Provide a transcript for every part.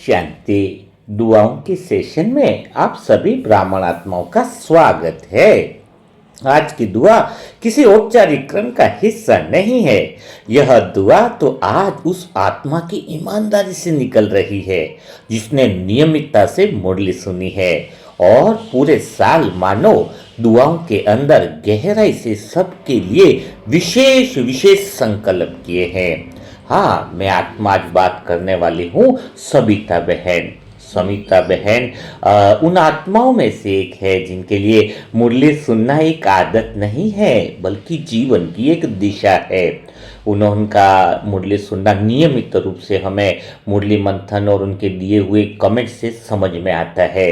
शांति। दुआओं के सेशन में आप सभी ब्राह्मण आत्माओं का स्वागत है। आज की दुआ किसी औपचारिक क्रम का हिस्सा नहीं है। यह दुआ तो आज उस आत्मा की ईमानदारी से निकल रही है जिसने नियमितता से मुरली सुनी है और पूरे साल मानो दुआओं के अंदर गहराई से सबके लिए विशेष विशेष संकल्प किए हैं। हाँ, मैं आत्मा आज बात करने वाली हूँ सविता बहन। समिता बहन उन आत्माओं में से एक है जिनके लिए मुरली सुनना एक आदत नहीं है बल्कि जीवन की एक दिशा है। उनका मुरली सुनना नियमित रूप से हमें मुरली मंथन और उनके दिए हुए कमेंट से समझ में आता है।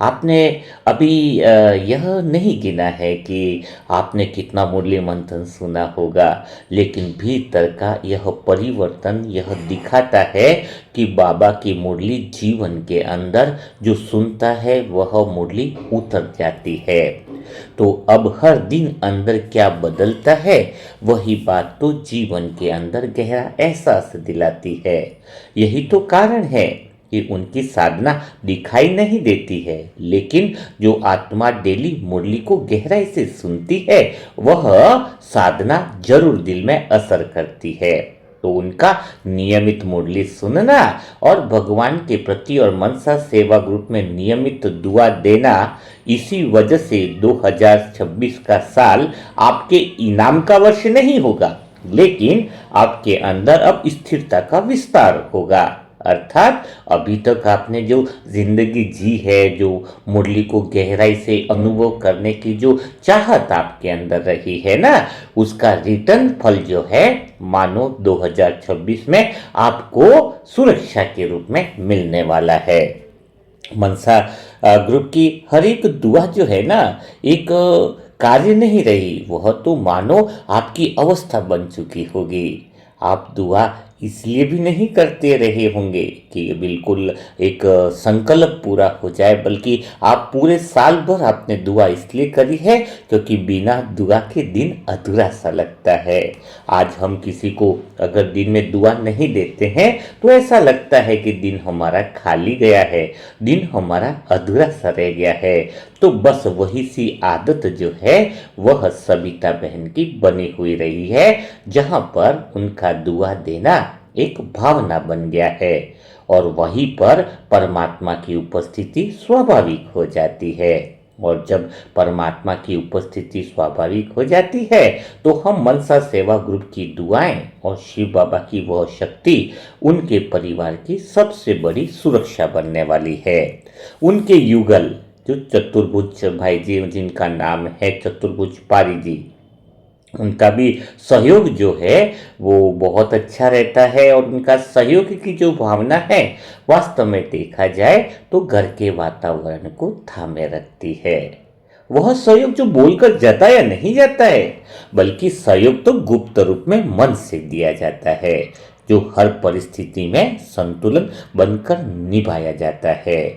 आपने अभी यह नहीं गिना है कि आपने कितना मुरली मंथन सुना होगा, लेकिन भीतर का यह परिवर्तन यह दिखाता है कि बाबा की मुरली जीवन के अंदर जो सुनता है वह मुरली उतर जाती है। तो अब हर दिन अंदर क्या बदलता है वही बात तो जीवन के अंदर गहरा एहसास दिलाती है। यही तो कारण है कि उनकी साधना दिखाई नहीं देती है, लेकिन जो आत्मा डेली मुरली को गहराई से सुनती है वह साधना जरूर दिल में असर करती है। तो उनका नियमित मुरली सुनना और भगवान के प्रति और मनसा सेवा ग्रुप में नियमित दुआ देना, इसी वजह से 2026 का साल आपके इनाम का वर्ष नहीं होगा, लेकिन आपके अंदर अब स्थिरता का विस्तार होगा। अर्थात अभी तक आपने जो जिंदगी जी है, जो मुरली को गहराई से अनुभव करने की जो चाहत आपके अंदर रही है ना, उसका रिटर्न फल जो है मानो 2026 में आपको सुरक्षा के रूप में मिलने वाला है। मनसा ग्रुप की हर एक दुआ जो है ना एक कार्य नहीं रही, वह तो मानो आपकी अवस्था बन चुकी होगी। आप दुआ इसलिए भी नहीं करते रहे होंगे कि बिल्कुल एक संकल्प पूरा हो जाए, बल्कि आप पूरे साल भर आपने दुआ इसलिए करी है क्योंकि बिना दुआ के दिन अधूरा सा लगता है। आज हम किसी को अगर दिन में दुआ नहीं देते हैं तो ऐसा लगता है कि दिन हमारा खाली गया है, दिन हमारा अधूरा सा रह गया है। तो बस वही सी आदत जो है वह सविता बहन की बनी हुई रही है, जहां पर उनका दुआ देना एक भावना बन गया है और वहीं पर परमात्मा की उपस्थिति स्वाभाविक हो जाती है। और जब परमात्मा की उपस्थिति स्वाभाविक हो जाती है तो हम मनसा सेवा ग्रुप की दुआएं और शिव बाबा की वह शक्ति उनके परिवार की सबसे बड़ी सुरक्षा बनने वाली है। उनके युगल जो चतुर्भुज भाई जी, जिनका नाम है चतुर्भुज पारी जी, उनका भी सहयोग जो है वो बहुत अच्छा रहता है और उनका सहयोग की जो भावना है वास्तव में देखा जाए तो घर के वातावरण को थामे रखती है। वह सहयोग जो बोलकर जताया नहीं जाता है, बल्कि सहयोग तो गुप्त रूप में मन से दिया जाता है, जो हर परिस्थिति में संतुलन बनकर निभाया जाता है।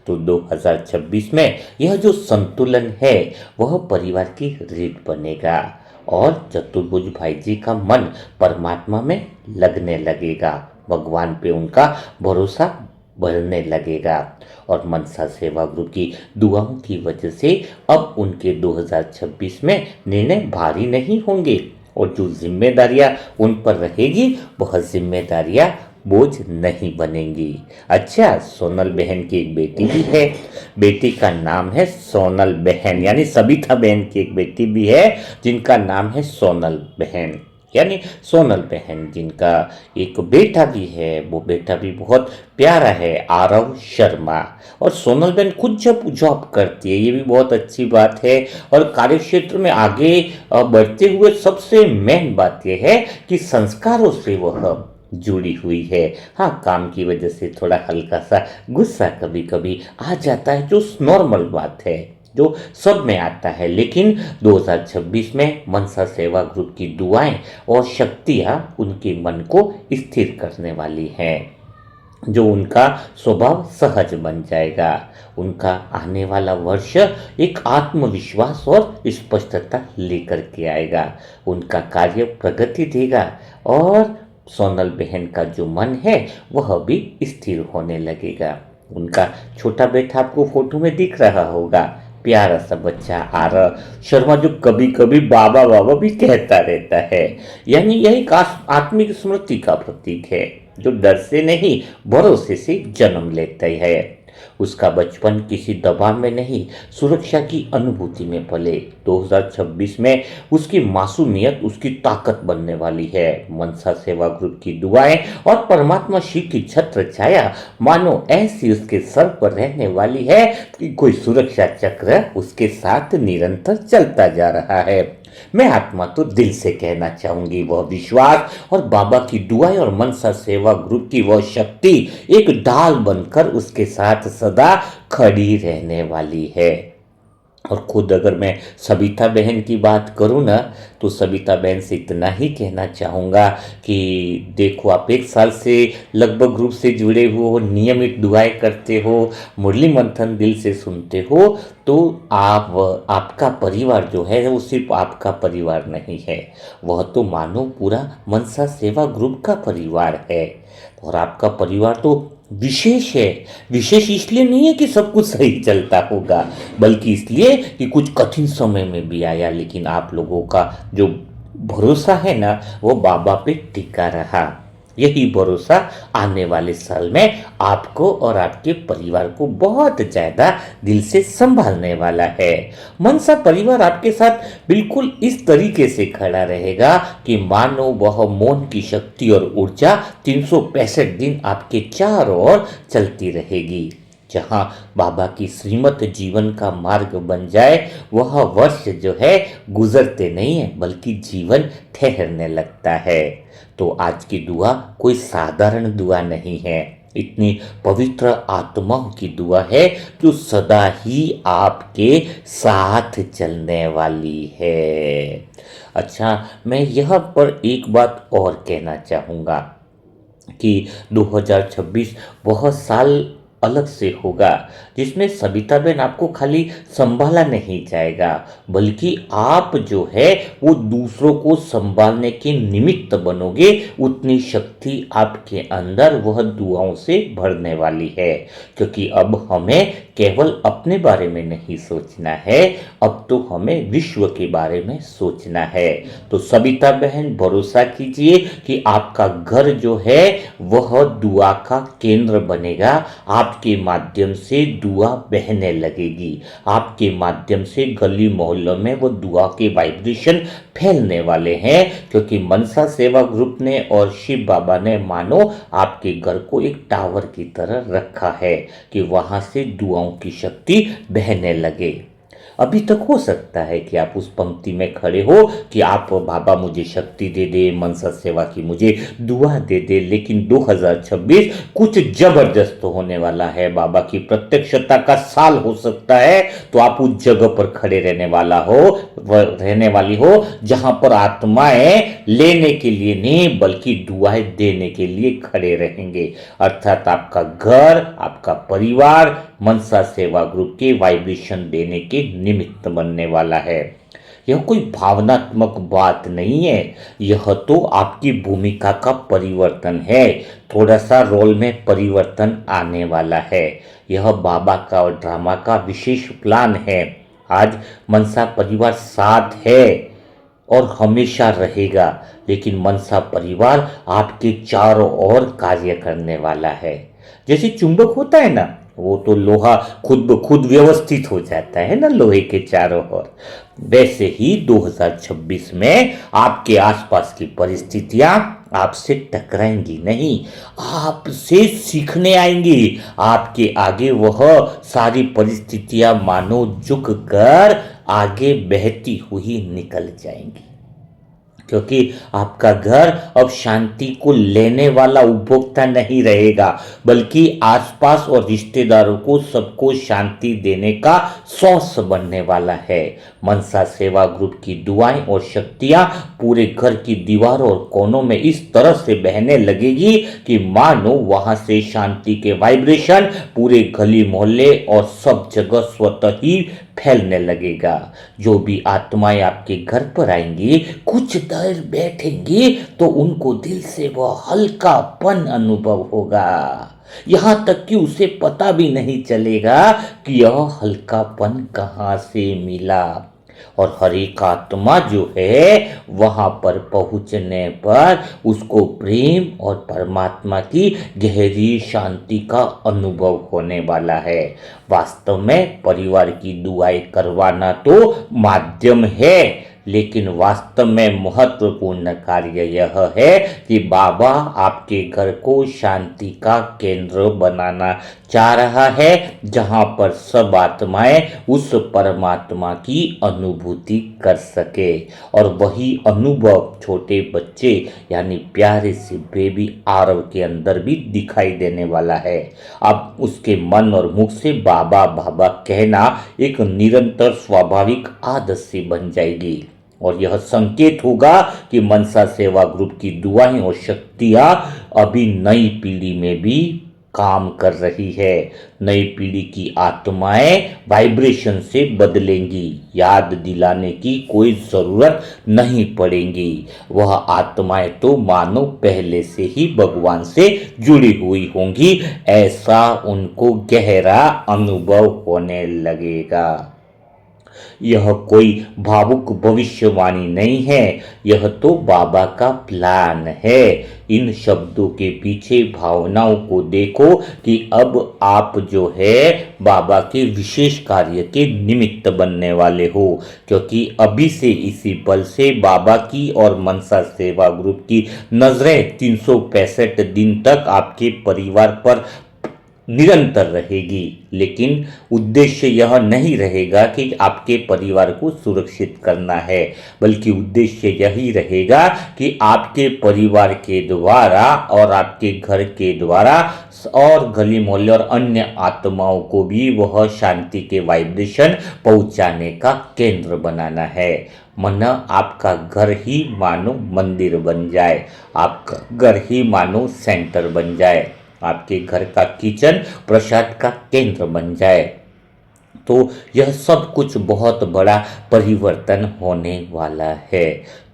तो 2026 में यह जो संतुलन है वह परिवार की रीढ़ बनेगा और चतुर्भुज भाई जी का मन परमात्मा में लगने लगेगा, भगवान पे उनका भरोसा बढ़ने लगेगा और मनसा सेवा ग्रुप की दुआओं की वजह से अब उनके 2026 में निर्णय भारी नहीं होंगे और जो जिम्मेदारियां उन पर रहेगी वह जिम्मेदारियां बोझ नहीं बनेंगी। अच्छा, सोनल बहन की एक बेटी भी है, बेटी का नाम है सोनल बहन, यानी सविता बहन की एक बेटी भी है जिनका नाम है सोनल बहन, यानी सोनल बहन, जिनका एक बेटा भी है। वो बेटा भी बहुत प्यारा है, आरव शर्मा। और सोनल बहन खुद जब जॉब करती है, ये भी बहुत अच्छी बात है। और कार्यक्षेत्र में आगे बढ़ते हुए सबसे मेन बात यह है कि संस्कारों से वह जुड़ी हुई है। हाँ, काम की वजह से थोड़ा हल्का सा गुस्सा कभी कभी आ जाता है, जो नॉर्मल बात है, जो सब में आता है। लेकिन 2026 में मनसा सेवा ग्रुप की दुआएं और शक्तियां उनके मन को स्थिर करने वाली हैं, जो उनका स्वभाव सहज बन जाएगा। उनका आने वाला वर्ष एक आत्मविश्वास और स्पष्टता लेकर के आएगा। उनका कार्य प्रगति देगा और सोनल बहन का जो मन है वह भी स्थिर होने लगेगा। उनका छोटा बेटा आपको फोटो में दिख रहा होगा, प्यारा सा बच्चा आरव शर्मा, जो कभी कभी बाबा बाबा भी कहता रहता है। यानी यह एक आत्मिक स्मृति का प्रतीक है जो डर से नहीं, भरोसे से जन्म लेता है। उसका बचपन किसी दबाव में नहीं, सुरक्षा की अनुभूति में पले। 2026 में उसकी मासूमियत उसकी ताकत बनने वाली है। मनसा सेवा ग्रुप की दुआएं और परमात्मा शिव की छत्र छाया मानो ऐसी उसके सर पर रहने वाली है कि कोई सुरक्षा चक्र उसके साथ निरंतर चलता जा रहा है। मैं आत्मा तो दिल से कहना चाहूंगी, वह विश्वास और बाबा की दुआएं और मनसा सेवा ग्रुप की वह शक्ति एक ढाल बनकर उसके साथ सदा खड़ी रहने वाली है। और खुद अगर मैं सविता बहन की बात करूं ना, तो सविता बहन से इतना ही कहना चाहूँगा कि देखो, आप 1 साल से लगभग ग्रुप से जुड़े हो, नियमित दुआएं करते हो, मुरली मंथन दिल से सुनते हो, तो आपका परिवार जो है वो सिर्फ आपका परिवार नहीं है, वह तो मानो पूरा मनसा सेवा ग्रुप का परिवार है। और आपका परिवार तो विशेष है। विशेष इसलिए नहीं है कि सब कुछ सही चलता होगा, बल्कि इसलिए कि कुछ कठिन समय में भी आया, लेकिन आप लोगों का जो भरोसा है ना, वो बाबा पे टिका रहा। यही भरोसा आने वाले साल में आपको और आपके परिवार को बहुत ज्यादा दिल से संभालने वाला है। मनसा परिवार आपके साथ बिल्कुल इस तरीके से खड़ा रहेगा कि मानो वह मौन की शक्ति और ऊर्जा 365 दिन आपके चारों ओर चलती रहेगी। जहां बाबा की श्रीमत जीवन का मार्ग बन जाए, वह वर्ष जो है गुजरते नहीं है, बल्कि जीवन ठहरने लगता है। तो आज की दुआ कोई साधारण दुआ नहीं है, इतनी पवित्र आत्माओं की दुआ है जो सदा ही आपके साथ चलने वाली है। अच्छा, मैं यहाँ पर एक बात और कहना चाहूँगा कि 2026 बहुत साल अलग से होगा, जिसमें सविता बहन आपको खाली संभाला नहीं जाएगा, बल्कि आप जो है वो दूसरों को संभालने के निमित्त बनोगे। उतनी शक्ति आपके अंदर वह दुआओं से भरने वाली है, क्योंकि अब हमें केवल अपने बारे में नहीं सोचना है, अब तो हमें विश्व के बारे में सोचना है। तो सविता बहन, भरोसा कीजिए कि आपका घर जो है वह दुआ का केंद्र बनेगा। आपके माध्यम से दुआ बहने लगेगी, आपके माध्यम से गली मोहल्लों में वो दुआ के वाइब्रेशन फैलने वाले हैं, क्योंकि मनसा सेवा ग्रुप ने और शिव बाबा ने मानो आपके घर को एक टावर की तरह रखा है कि वहां से दुआओं की शक्ति बहने लगे। अभी तक हो सकता है कि आप उस पंक्ति में खड़े हो कि आप बाबा मुझे शक्ति दे दे, मनसा सेवा की मुझे दुआ दे दे, लेकिन 2026 कुछ जबरदस्त होने वाला है। बाबा की प्रत्यक्षता का साल हो सकता है, तो आप उस जगह पर खड़े रहने वाली हो जहां पर आत्माएं लेने के लिए नहीं, बल्कि दुआएं देने के लिए खड़े रहेंगे। अर्थात आपका घर, आपका परिवार मनसा सेवा ग्रुप के वाइब्रेशन देने के निमित्त बनने वाला है। यह कोई भावनात्मक बात नहीं है, यह तो आपकी भूमिका का परिवर्तन है। थोड़ा सा रोल में परिवर्तन आने वाला है। यह बाबा का और ड्रामा का विशेष प्लान है। आज मनसा परिवार साथ है और हमेशा रहेगा, लेकिन मनसा परिवार आपके चारों ओर कार्य करने वाला है। जैसे चुंबक होता है ना, वो तो लोहा खुद ब खुद व्यवस्थित हो जाता है ना लोहे के चारों ओर, वैसे ही 2026 में आपके आसपास की परिस्थितियां आपसे टकराएंगी नहीं, आपसे सीखने आएंगी। आपके आगे वह सारी परिस्थितियां मानो झुक कर आगे बहती हुई निकल जाएंगी, क्योंकि आपका घर अब शांति को लेने वाला उपभोक्ता नहीं रहेगा, बल्कि आसपास और रिश्तेदारों को सबको शांति देने का सोर्स बनने वाला है। मनसा सेवा ग्रुप की दुआएं और शक्तियां पूरे घर की दीवारों और कोनों में इस तरह से बहने लगेगी कि मानो वहां से शांति के वाइब्रेशन पूरे गली मोहल्ले और सब जगह स्वतः ही फैलने लगेगा। जो भी आत्माएं आपके घर पर आएंगी, कुछ देर बैठेंगी तो उनको दिल से वह हल्कापन अनुभव होगा, यहाँ तक कि उसे पता भी नहीं चलेगा कि यह हल्कापन कहाँ से मिला। और हर एक आत्मा जो है वहां पर पहुंचने पर उसको प्रेम और परमात्मा की गहरी शांति का अनुभव होने वाला है। वास्तव में परिवार की दुआएं करवाना तो माध्यम है, लेकिन वास्तव में महत्वपूर्ण कार्य यह है कि बाबा आपके घर को शांति का केंद्र बनाना चाह रहा है, जहां पर सब आत्माएं उस परमात्मा की अनुभूति कर सके। और वही अनुभव छोटे बच्चे यानी प्यारे से बेबी आरव के अंदर भी दिखाई देने वाला है। अब उसके मन और मुख से बाबा बाबा कहना एक निरंतर स्वाभाविक आदत से बन जाएगी, और यह संकेत होगा कि मनसा सेवा ग्रुप की दुआएं और शक्तियां अभी नई पीढ़ी में भी काम कर रही है। नई पीढ़ी की आत्माएं वाइब्रेशन से बदलेंगी, याद दिलाने की कोई जरूरत नहीं पड़ेगी। वह आत्माएं तो मानो पहले से ही भगवान से जुड़ी हुई होंगी, ऐसा उनको गहरा अनुभव होने लगेगा। यह कोई भावुक भविष्यवाणी नहीं है, यह तो बाबा का प्लान है। इन शब्दों के पीछे भावनाओं को देखो कि अब आप जो है बाबा के विशेष कार्य के निमित्त बनने वाले हो, क्योंकि अभी से इसी पल से बाबा की और मनसा सेवा ग्रुप की नजरें 365 दिन तक आपके परिवार पर निरंतर रहेगी। लेकिन उद्देश्य यह नहीं रहेगा कि आपके परिवार को सुरक्षित करना है, बल्कि उद्देश्य यही रहेगा कि आपके परिवार के द्वारा और आपके घर के द्वारा और गली मोहल्ले और अन्य आत्माओं को भी वह शांति के वाइब्रेशन पहुंचाने का केंद्र बनाना है। मन आपका घर ही मानो मंदिर बन जाए, आपका घर ही मानो सेंटर बन जाए, आपके घर का किचन प्रसाद का केंद्र बन जाए, तो यह सब कुछ बहुत बड़ा परिवर्तन होने वाला है।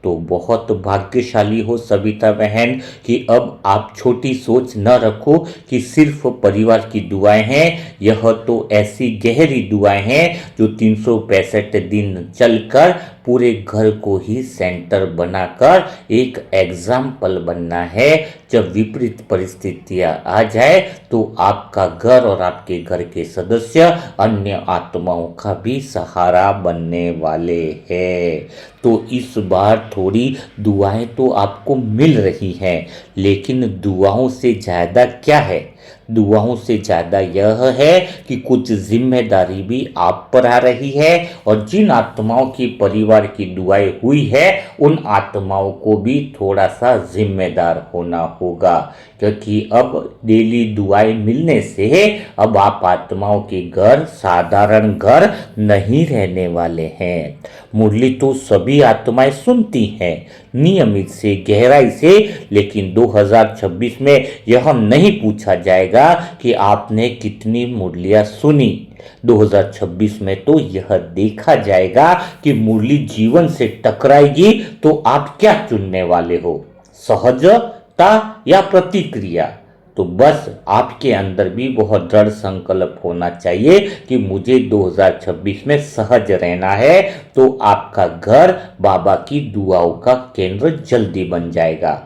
तो बहुत भाग्यशाली हो सविता बहन कि अब आप छोटी सोच न रखो कि सिर्फ परिवार की दुआएं हैं। यह तो ऐसी गहरी दुआएं हैं जो 365 दिन चलकर पूरे घर को ही सेंटर बनाकर एक एग्जाम्पल बनना है। जब विपरीत परिस्थितियां आ जाए तो आपका घर और आपके घर के सदस्य अन्य आत्माओं का भी सहारा बनने वाले हैं। तो इस बार थोड़ी दुआएं तो आपको मिल रही हैं, लेकिन दुआओं से ज़्यादा क्या है? दुआओं से ज़्यादा यह है कि कुछ जिम्मेदारी भी आप पर आ रही है, और जिन आत्माओं की परिवार की दुआएं हुई है उन आत्माओं को भी थोड़ा सा जिम्मेदार होना होगा, क्योंकि अब डेली दुआएं मिलने से अब आप आत्माओं के घर साधारण घर नहीं रहने वाले हैं। मुरली तो सभी आत्माएं सुनती हैं नियमित से, गहराई से, लेकिन 2026 में यह नहीं पूछा जाएगा कि आपने कितनी मुरलियां सुनी। 2026 में तो यह देखा जाएगा कि मुरली जीवन से टकराएगी तो आप क्या चुनने वाले हो, सहजता या प्रतिक्रिया। तो बस आपके अंदर भी बहुत दृढ़ संकल्प होना चाहिए कि मुझे 2026 में सहज रहना है, तो आपका घर बाबा की दुआओं का केंद्र जल्दी बन जाएगा।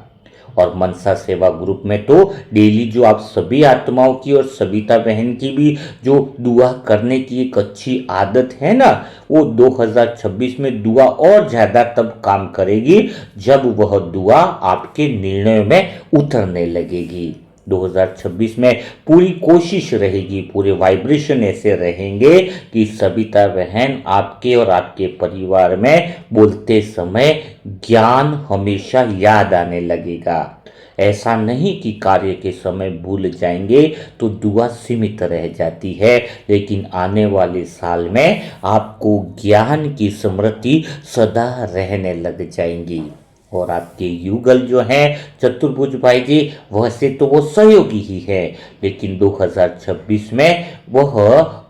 और मनसा सेवा ग्रुप में तो डेली जो आप सभी आत्माओं की और सविता बहन की भी जो दुआ करने की एक अच्छी आदत है ना, वो 2026 में दुआ और ज़्यादा तब काम करेगी जब वह दुआ आपके निर्णय में उतरने लगेगी। 2026 में पूरी कोशिश रहेगी, पूरे वाइब्रेशन ऐसे रहेंगे कि सविता बहन आपके और आपके परिवार में बोलते समय ज्ञान हमेशा याद आने लगेगा। ऐसा नहीं कि कार्य के समय भूल जाएंगे तो दुआ सीमित रह जाती है, लेकिन आने वाले साल में आपको ज्ञान की स्मृति सदा रहने लग जाएंगी। और आपके युगल जो हैं चतुर्भुज भाई जी, वैसे तो वो सहयोगी ही है, लेकिन 2026 में वह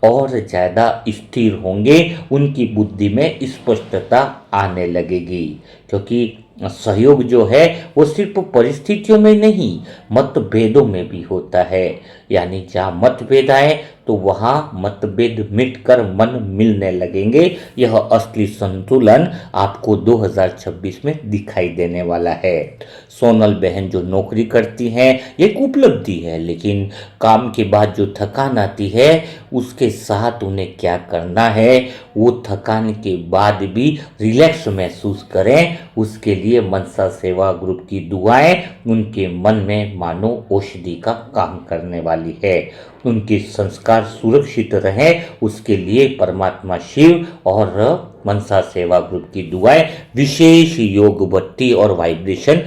और ज़्यादा स्थिर होंगे, उनकी बुद्धि में स्पष्टता आने लगेगी, क्योंकि सहयोग जो है वो सिर्फ परिस्थितियों में नहीं, मतभेदों में भी होता है। यानी जहाँ मतभेद आए तो वहाँ मतभेद मिटकर मन मिलने लगेंगे। यह असली संतुलन आपको 2026 में दिखाई देने वाला है। सोनल बहन जो नौकरी करती हैं एक उपलब्धि है, लेकिन काम के बाद जो थकान आती है उसके साथ उन्हें क्या करना है, वो थकान के बाद भी रिलैक्स महसूस करें, उसके लिए मनसा सेवा ग्रुप की दुआएं उनके मन में मानो औषधि का काम करने वाली है। उनके संस्कार सुरक्षित रहें, उसके लिए परमात्मा शिव और मनसा सेवा ग्रुप की दुआएं विशेष योग बत्ती और वाइब्रेशन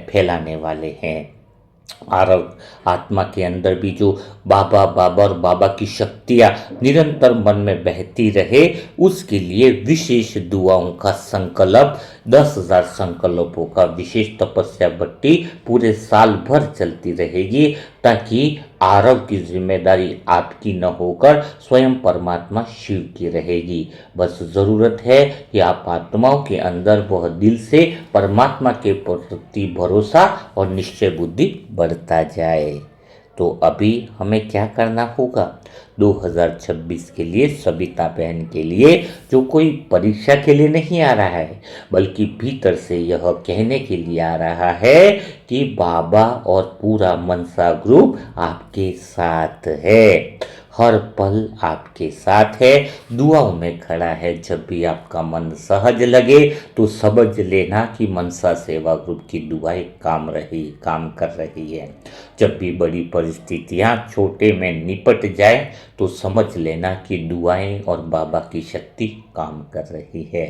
फैलाने वाले हैं। आरव आत्मा के अंदर भी जो बाबा बाबा और बाबा की शक्तियाँ निरंतर मन में बहती रहे, उसके लिए विशेष दुआओं का संकल्प 10,000 संकल्पों का विशेष तपस्या भट्टी पूरे साल भर चलती रहेगी, ताकि आरव की जिम्मेदारी आपकी न होकर स्वयं परमात्मा शिव की रहेगी। बस ज़रूरत है कि आप आत्माओं के अंदर वह दिल से परमात्मा के प्रति भरोसा और निश्चय बुद्धि बढ़ता जाए। तो अभी हमें क्या करना होगा 2026 के लिए, सविता बहन के लिए जो कोई परीक्षा के लिए नहीं आ रहा है, बल्कि भीतर से यह कहने के लिए आ रहा है कि बाबा और पूरा मनसा ग्रुप आपके साथ है, हर पल आपके साथ है, दुआओं में खड़ा है। जब भी आपका मन सहज लगे तो समझ लेना कि मनसा सेवा ग्रुप की दुआएं काम कर रही है। जब भी बड़ी परिस्थितियां छोटे में निपट जाए तो समझ लेना कि दुआएं और बाबा की शक्ति काम कर रही है।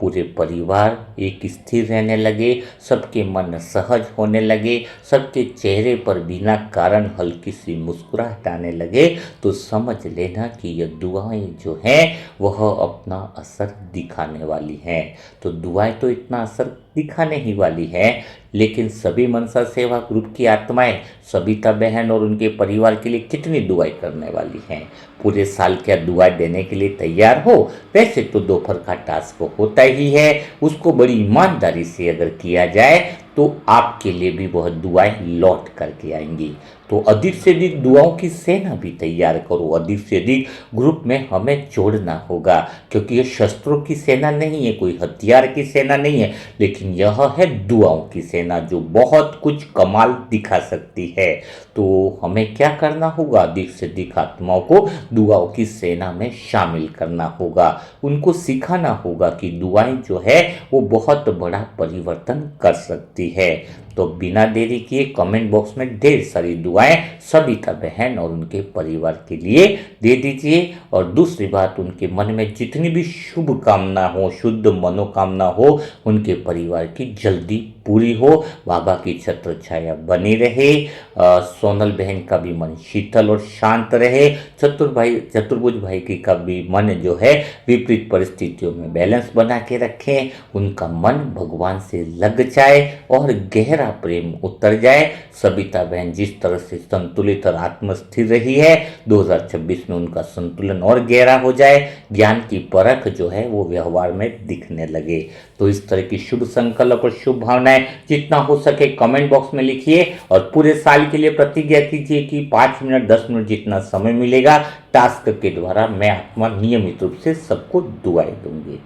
पूरे परिवार एक स्थिर रहने लगे, सबके मन सहज होने लगे, सबके चेहरे पर बिना कारण हल्की सी मुस्कुराहट आने लगे, तो समझ लेना कि यह दुआएं जो हैं वह अपना असर दिखाने वाली हैं। तो दुआएं तो इतना असर दिखाने ही वाली है, लेकिन सभी मनसा सेवा ग्रुप की आत्माएं सविता बहन और उनके परिवार के लिए कितनी दुआएं करने वाली हैं। पूरे साल क्या दुआएं देने के लिए तैयार हो? वैसे तो दोपहर का टास्क होता ही है, उसको बड़ी ईमानदारी से अगर किया जाए तो आपके लिए भी वह दुआएं लौट करके आएंगी। तो अधिक से अधिक दुआओं की सेना भी तैयार करो, अधिक से अधिक ग्रुप में हमें जोड़ना होगा, क्योंकि यह शस्त्रों की सेना नहीं है, कोई हथियार की सेना नहीं है, लेकिन यह है दुआओं की सेना जो बहुत कुछ कमाल दिखा सकती है। तो हमें क्या करना होगा, अधिक से अधिक आत्माओं को दुआओं की सेना में शामिल करना होगा, उनको सिखाना होगा कि दुआएं जो है वो बहुत बड़ा परिवर्तन कर सकती है। तो बिना देरी किए कमेंट बॉक्स में ढेर सारी दुआएं सविता बहन और उनके परिवार के लिए दे दीजिए। और दूसरी बात, उनके मन में जितनी भी शुभ कामना हो, शुद्ध मनोकामना हो, उनके परिवार की जल्दी पूरी हो, बाबा की छत्र छाया बनी रहे, सोनल बहन का भी मन शीतल और शांत रहे, चतुर्भुज भाई की का भी मन जो है विपरीत परिस्थितियों में बैलेंस बना के रखें, उनका मन भगवान से लग जाए और गहरा प्रेम उतर जाए। सविता बहन जिस तरह से संतुलित और आत्मस्थिर रही है, 2026 में उनका संतुलन और गहरा हो जाए, ज्ञान की परख जो है वो व्यवहार में दिखने लगे। तो इस तरह की शुभ संकल्प और शुभ भावनाएं जितना हो सके कमेंट बॉक्स में लिखिए और पूरे साल के लिए प्रतिज्ञा कीजिए कि 5 मिनट 10 मिनट जितना समय मिलेगा टास्क के द्वारा मैं आत्मा नियमित रूप से सबको दुआएं दूंगी।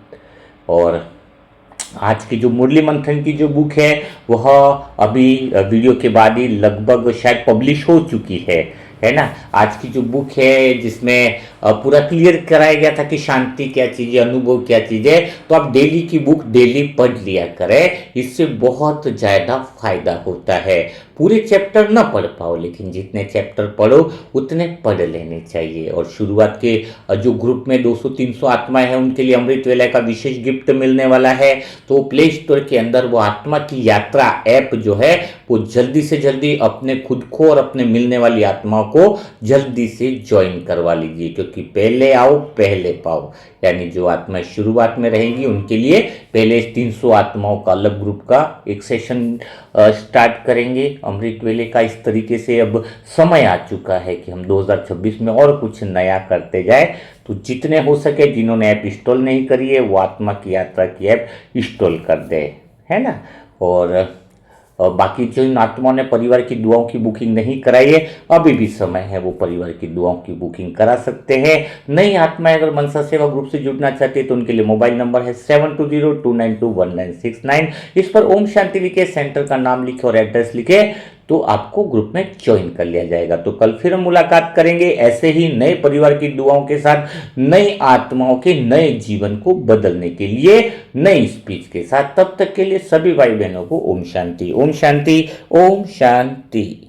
और आज की जो मुरली मंथन की जो बुक है वह अभी वीडियो के बाद ही लगभग शायद पब्लिश हो चुकी है ना। आज की जो बुक है जिसमें पूरा क्लियर कराया गया था कि शांति क्या चीज़ है, अनुभव क्या चीज़ है, तो आप डेली की बुक डेली पढ़ लिया करें, इससे बहुत ज़्यादा फायदा होता है। पूरे चैप्टर ना पढ़ पाओ, लेकिन जितने चैप्टर पढ़ो उतने पढ़ लेने चाहिए। और शुरुआत के जो ग्रुप में 200-300 आत्माएं हैं उनके लिए अमृत वेला का विशेष गिफ्ट मिलने वाला है। तो प्ले स्टोर के अंदर वो आत्मा की यात्रा ऐप जो है वो जल्दी से जल्दी अपने खुद को और अपने मिलने वाली आत्माओं को जल्दी से ज्वाइन करवा लीजिए, क्योंकि पहले आओ पहले पाओ। यानी जो आत्माएं शुरुआत में रहेंगी उनके लिए पहले 300 आत्माओं का अलग ग्रुप का एक सेशन स्टार्ट करेंगे अमृत वेले का। इस तरीके से अब समय आ चुका है कि हम 2026 में और कुछ नया करते जाए। तो जितने हो सके जिन्होंने ऐप इंस्टॉल नहीं करी है वो आत्मा की यात्रा की ऐप इंस्टॉल कर दे, है ना। और बाकी जिन आत्माओं ने परिवार की दुआओं की बुकिंग नहीं कराई है, अभी भी समय है, वो परिवार की दुआओं की बुकिंग करा सकते हैं। नई आत्माएं अगर मनसा सेवा ग्रुप से जुड़ना चाहती है तो उनके लिए मोबाइल नंबर है 7202921969। इस पर ओम शांति लिखे, सेंटर का नाम लिखे और एड्रेस लिखे तो आपको ग्रुप में ज्वाइन कर लिया जाएगा। तो कल फिर हम मुलाकात करेंगे ऐसे ही नए परिवार की दुआओं के साथ, नई आत्माओं के नए जीवन को बदलने के लिए नई स्पीच के साथ। तब तक के लिए सभी भाई बहनों को ओम शांति, ओम शांति, ओम शांति।